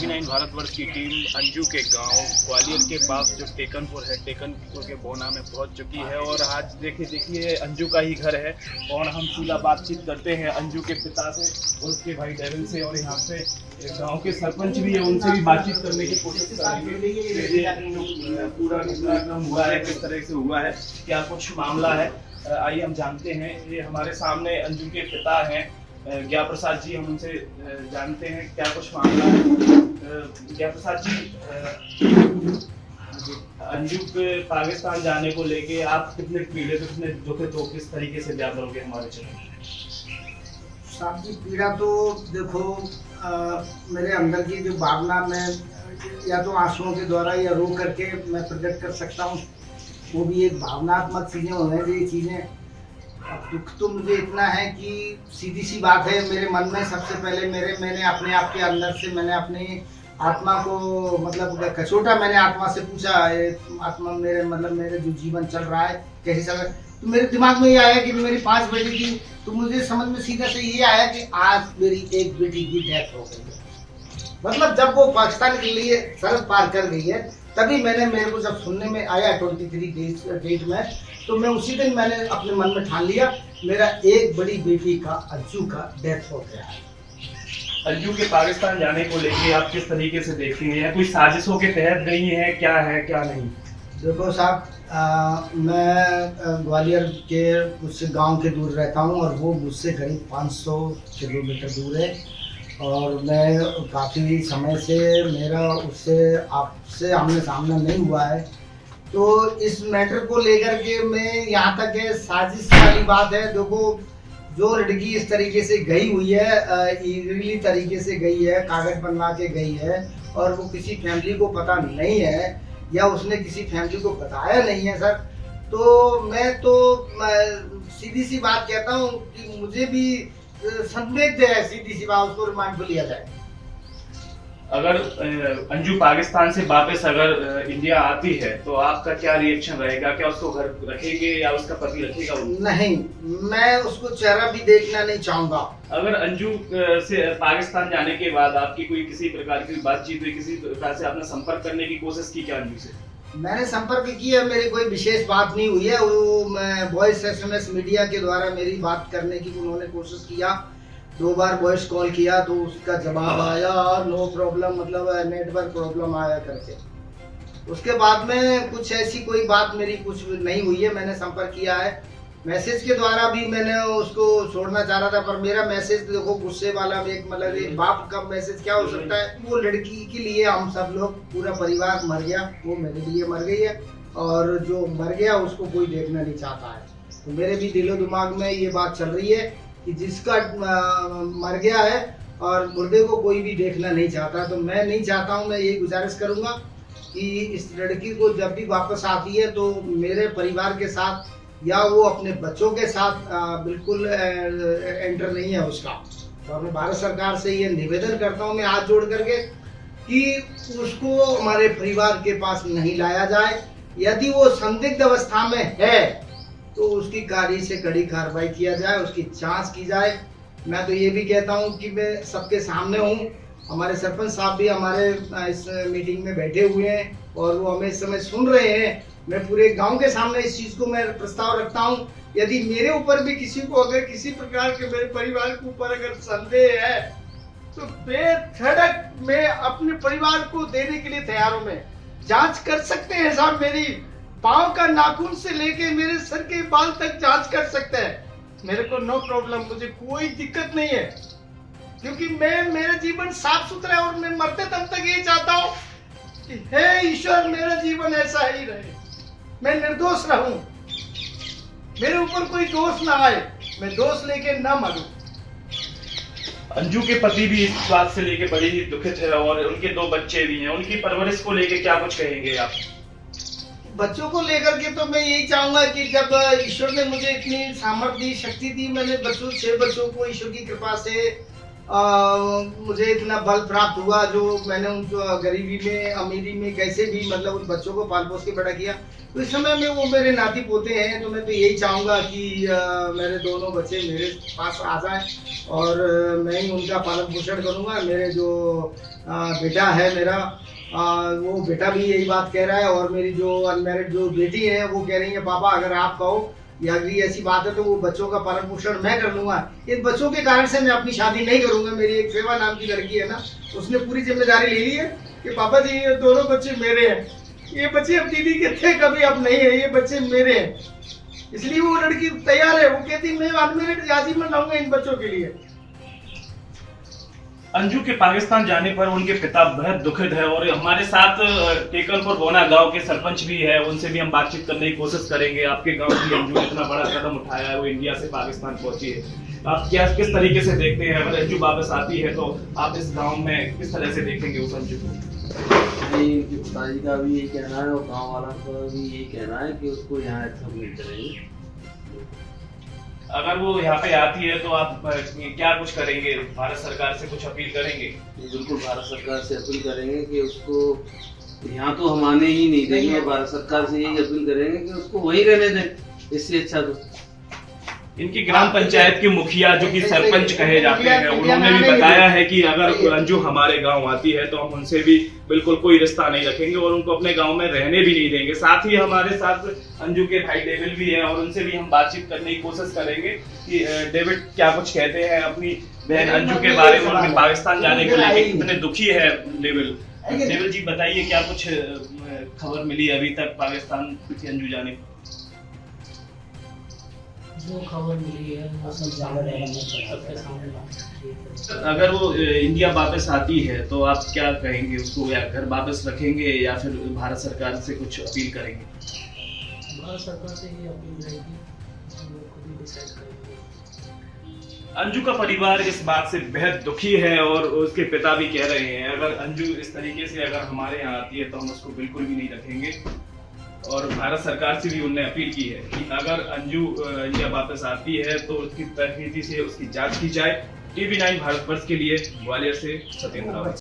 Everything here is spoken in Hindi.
टीवी9 भारतवर्ष की टीम अंजू के गांव ग्वालियर के पास जो टेकनपुर है, टेकनपुर के बोना में पहुंच चुकी है। और आज देखिए अंजू का ही घर है और हम सीधा बातचीत करते हैं अंजू के पिता से और उसके भाई डेविल से। और यहाँ पे गांव के सरपंच भी है, उनसे भी बातचीत करने की कोशिश करेंगे। पूरा घटनाक्रम हुआ है, किस तरह से हुआ है, क्या कुछ मामला है, आइए हम जानते हैं। ये हमारे सामने अंजू के पिता हैं ज्ञा प्रसाद जी, हम उनसे जानते हैं क्या कुछ मामला है। ज्ञा प्रसाद जी, अंजू के पाकिस्तान जाने को लेके आप कितने पीड़ित, कितने दुखित हो, किस तरीके से बयां करोगे हमारे चैनल? साहब जी, पीड़ा तो देखो मेरे अंदर की जो भावना मैं या तो आंसुओं के द्वारा या रो करके मैं प्रकट कर सकता हूँ, वो भी एक भावनात्मक चीज़ें होने ये चीज़ें। दुख तो मुझे इतना है कि सीधी सी बात है, मेरे मन में सबसे पहले मैंने अपने आप के अंदर से मैंने अपनी आत्मा को मतलब कचोटा, मैंने आत्मा से पूछा, आत्मा मेरे जो जीवन चल रहा है कैसे चल रहा है। तो मेरे दिमाग में ये आया कि मेरी 5 बेटी थी, तो मुझे समझ में सीधा से ये आया कि आज मेरी एक बेटी की डेथ हो गई है। मतलब जब वो पाकिस्तान के लिए सरहद पार कर गई है, तभी मेरे को जब सुनने में आया 23 डेट में, तो मैं उसी दिन मैंने अपने मन में ठान लिया मेरा एक बड़ी बेटी का अंजू का डेथ हो गया है। अंजू के पाकिस्तान जाने को लेके आप किस तरीके से देखती हैं? कोई साजिशों के तहत गई है, क्या नहीं? देखो साहब, मैं ग्वालियर के कुछ गांव के दूर रहता हूं और वो मुझसे करीब 500 किलोमीटर दूर है। और मैं काफ़ी समय से मेरा उससे आपसे आमने सामना नहीं हुआ है, तो इस मैटर को लेकर के मैं यहाँ तक है साजिश वाली बात है। देखो, जो लड़की इस तरीके से गई हुई है, इलीगली तरीके से गई है, कागज बनवा के गई है, और वो किसी फैमिली को पता नहीं है या उसने किसी फैमिली को बताया नहीं है सर, तो मैं तो सीधी सी बात कहता हूँ कि मुझे भी संदिग्ध है, सीधी सी बात, उसको रिमांड पर लिया जाए। अगर अंजू पाकिस्तान से वापस अगर इंडिया आती है तो आपका क्या रिएक्शन रहेगा? क्या उसको घर रखेंगे या उसका पति रखेगा? नहीं, मैं उसको चेहरा भी देखना नहीं चाहूंगा। अगर अंजू से पाकिस्तान जाने के बाद आपकी कोई किसी प्रकार की बातचीत हुई, किसी प्रकार से आपने संपर्क करने की कोशिश की क्या अंजू से? मैंने संपर्क किया, मेरी कोई विशेष बात नहीं हुई है। वो मैं वॉइस SMS मीडिया के द्वारा मेरी बात करने की उन्होंने कोशिश किया, 2 बार वॉइस कॉल किया, तो उसका जवाब आया नो प्रॉब्लम, मतलब नेटवर्क प्रॉब्लम आया करके। उसके बाद में कुछ ऐसी कोई बात मेरी कुछ नहीं हुई है। मैंने संपर्क किया है, मैसेज के द्वारा भी मैंने उसको छोड़ना चाह रहा था, पर मेरा मैसेज देखो गुस्से वाला, मतलब एक बाप का मैसेज क्या हो सकता है। वो लड़की के लिए हम सब लोग, पूरा परिवार मर गया, वो मेरे लिए मर गई है, और जो मर गया उसको कोई देखना नहीं चाहता है। तो मेरे भी दिलो दिमाग में ये बात चल रही है कि जिसका मर गया है और मुर्दे को कोई भी देखना नहीं चाहता। तो मैं नहीं चाहता हूँ, मैं यही गुजारिश करूँगा कि इस लड़की को जब भी वापस आती है तो मेरे परिवार के साथ या वो अपने बच्चों के साथ बिल्कुल एंटर नहीं है उसका। तो मैं भारत सरकार से ये निवेदन करता हूँ, मैं हाथ जोड़ करके, कि उसको हमारे परिवार के पास नहीं लाया जाए। यदि वो संदिग्ध अवस्था में है तो उसकी कड़ी से कड़ी कार्रवाई किया जाए, उसकी जांच की जाए। मैं तो ये भी कहता हूँ कि मैं सबके सामने हूँ, हमारे सरपंच साहब भी हमारे इस मीटिंग में बैठे हुए हैं और वो हमें इस समय सुन रहे हैं। मैं पूरे गांव के सामने इस चीज़ को मैं प्रस्ताव रखता हूँ, यदि मेरे ऊपर भी किसी को अगर किसी प्रकार के मेरे परिवार के ऊपर अगर संदेह है तो बेधड़क मैं अपने परिवार को देने के लिए तैयार हूँ। मैं जाँच कर सकते हैं साहब, मेरी पाँव का नाखून से लेके मेरे सर के बाल तक जांच कर सकते हैं, मेरे को नो प्रॉब्लम, मुझे कोई दिक्कत नहीं है, क्योंकि मेरा जीवन साफ सुथरा है और मैं मरते दम तक यही चाहता हूँ कि हे ईश्वर मेरा जीवन ऐसा ही रहे, मैं निर्दोष रहूं, मेरे ऊपर कोई दोष ना आए, मैं दोष लेके ना मरूं। अंजू के पति भी इस बात से लेके बड़ी ही दुखित है और उनके 2 बच्चे भी हैं, उनकी परवरिश को लेके क्या कुछ कहेंगे आप? बच्चों को लेकर के तो मैं यही चाहूंगा कि जब ईश्वर ने मुझे इतनी सामर्थ्य दी, शक्ति दी, मैंने 6 बच्चों को ईश्वर की कृपा से मुझे इतना बल प्राप्त हुआ जो मैंने उनको गरीबी में अमीरी में कैसे भी मतलब उन बच्चों को पाल पोस के बड़ा किया। तो इस समय में वो मेरे नाती पोते हैं, तो मैं तो यही चाहूँगा कि मेरे दोनों बच्चे मेरे पास आ जाएं और मैं ही उनका पालन पोषण करूँगा। मेरे जो बेटा है मेरा वो बेटा भी यही बात कह रहा है और मेरी जो अनमैरिड जो बेटी है वो कह रही है पापा अगर आप कहो या अगर ऐसी बात है तो वो बच्चों का पालन पोषण मैं कर लूंगा। इन बच्चों के कारण से मैं अपनी शादी नहीं करूंगा। मेरी एक सेवा नाम की लड़की है ना, उसने पूरी जिम्मेदारी ले ली है कि पापा जी ये दोनों बच्चे मेरे हैं, ये बच्चे अब दीदी के थे कभी अब नहीं है, ये बच्चे मेरे हैं। इसलिए वो लड़की तैयार है, वो कहती मैं अनमैरिड आजीवन रहूंगा इन बच्चों के लिए। अंजू के पाकिस्तान जाने पर उनके पिता बेहद दुखित है और हमारे साथ टेकनपुर बोना गांव के सरपंच भी है, उनसे भी हम बातचीत करने की कोशिश करेंगे। आपके गांव की अंजू ने इतना बड़ा कदम उठाया है, वो इंडिया से पाकिस्तान पहुंची है, आप क्या किस तरीके से देखते हैं? अगर अंजू वापस आती है तो आप इस गाँव में किस तरह से देखेंगे उस अंजू को? उनके पिताजी का भी यही कहना है और गाँव वाला का भी यही कहना है कि उसको यहाँ एक्सेप्ट नहीं करेंगे। अगर वो यहाँ पे आती है तो आप क्या कुछ करेंगे? भारत सरकार से कुछ अपील करेंगे? बिल्कुल भारत सरकार से अपील करेंगे कि उसको यहाँ तो हम आने ही नहीं देंगे, भारत सरकार से यही अपील करेंगे कि उसको वहीं रहने दें। इससे अच्छा तो इनकी ग्राम पंचायत के मुखिया जो कि सरपंच कहे जाते हैं, उन्होंने भी बताया है कि अगर अंजू हमारे गांव आती है तो हम उनसे भी बिल्कुल कोई रिश्ता नहीं रखेंगे और उनको अपने गांव में रहने भी नहीं देंगे। साथ ही हमारे साथ अंजू के भाई डेविड भी हैं और उनसे भी हम बातचीत करने की कोशिश करेंगे कि डेविड क्या कुछ कहते हैं अपनी बहन अंजू के बारे में, उनके पाकिस्तान जाने को लेकर कितने दुखी है डेविड जी बताइए क्या कुछ खबर मिली अभी तक पाकिस्तान की अंजू जाने की? जो खबर मिली है वो सब सबके सामने। अगर वो इंडिया वापस आती है तो आप क्या कहेंगे उसको, या घर वापस रखेंगे या फिर भारत सरकार से कुछ अपील करेंगे? भारत सरकार से ही अपील रहेगी, हम लोग खुद ही डिसाइड करेंगे। अंजू का परिवार इस बात से बेहद दुखी है और उसके पिता भी कह रहे हैं अगर अंजू इस तरीके से अगर हमारे यहाँ आती है तो हम उसको बिल्कुल भी नहीं रखेंगे। और भारत सरकार से भी उन्होंने अपील की है कि अगर अंजू इंडिया वापस आती है तो उसकी तहकीकी से उसकी जांच की जाए। TV9 भारतवर्ष के लिए ग्वालियर से सत्येंद्र रावत।